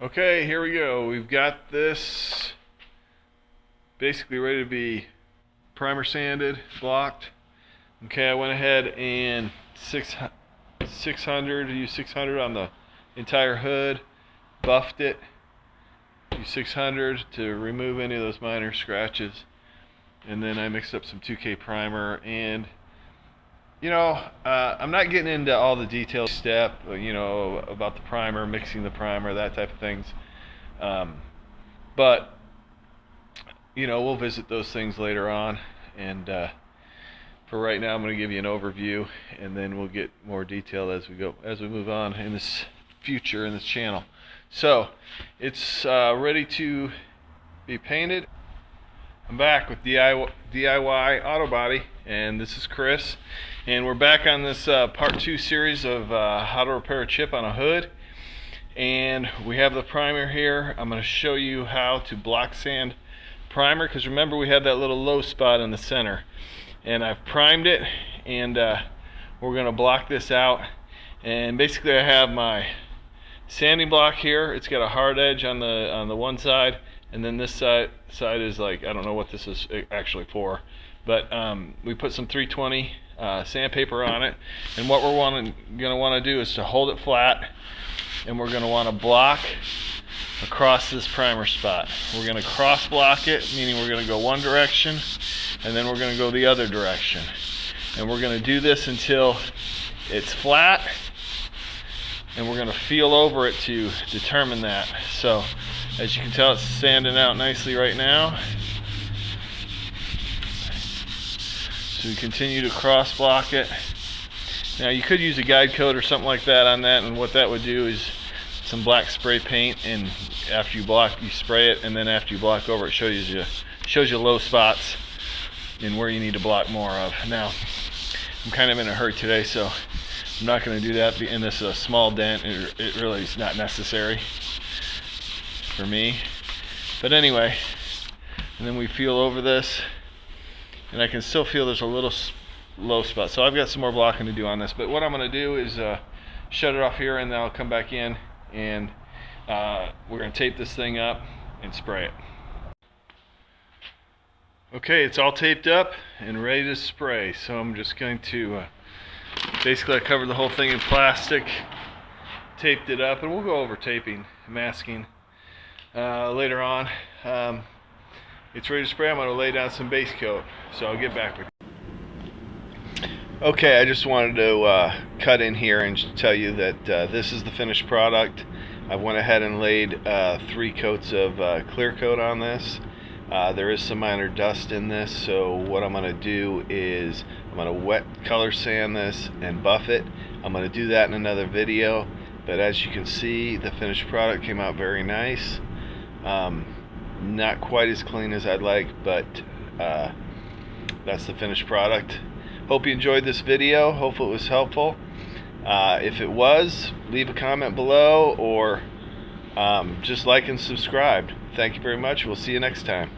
Okay, here we go. We've got this basically ready to be primer sanded, blocked. Okay, I went ahead and 600, used 600 on the entire hood, buffed it, used 600 to remove any of those minor scratches, and then I mixed up some 2K primer. And I'm not getting into all the details step, about the primer, mixing the primer, that type of things. But we'll visit those things later on. And for right now, I'm going to give you an overview, and then we'll get more detail as we move on in this future in this channel. So it's ready to be painted. I'm back with DIY Auto Body, and this is Chris, and we're back on this part 2 series of how to repair a chip on a hood. And we have the primer here. I'm going to show you how to block sand primer, because remember we had that little low spot in the center, and I've primed it, and we're going to block this out. And basically I have my sanding block here. It's got a hard edge on the one side, and then this side is like, I don't know what this is actually for, but we put some 320 sandpaper on it. And what we're going to want to do is to hold it flat, and we're going to want to block across this primer spot. We're going to cross block it, meaning we're going to go one direction, and then we're going to go the other direction. And we're going to do this until it's flat, and we're going to feel over it to determine that. So as you can tell, it's sanding out nicely right now. So we continue to cross block it. Now you could use a guide coat or something like that on that, and what that would do is some black spray paint, and after you block, you spray it, and then after you block over, it shows you low spots and where you need to block more of. Now I'm kind of in a hurry today, so I'm not going to do that, and this is a small dent. It really is not necessary for me, but anyway. And then we feel over this, and I can still feel there's a little low spot, so I've got some more blocking to do on this. But what I'm going to do is shut it off here, and then I'll come back in, and we're going to tape this thing up and spray it. Okay, it's all taped up and ready to spray, so I'm just going to basically, I covered the whole thing in plastic, taped it up, and we'll go over taping, masking later on. It's ready to spray. I'm going to lay down some base coat, so I'll get back with you. Okay, I just wanted to cut in here and tell you that this is the finished product. I went ahead and laid 3 coats of clear coat on this. There is some minor dust in this, so what I'm going to do is I'm going to wet color sand this and buff it. I'm going to do that in another video, but as you can see, the finished product came out very nice. Not quite as clean as I'd like, but that's the finished product. Hope you enjoyed this video. Hopefully it was helpful. If it was, leave a comment below, or just like and subscribe. Thank you very much. We'll see you next time.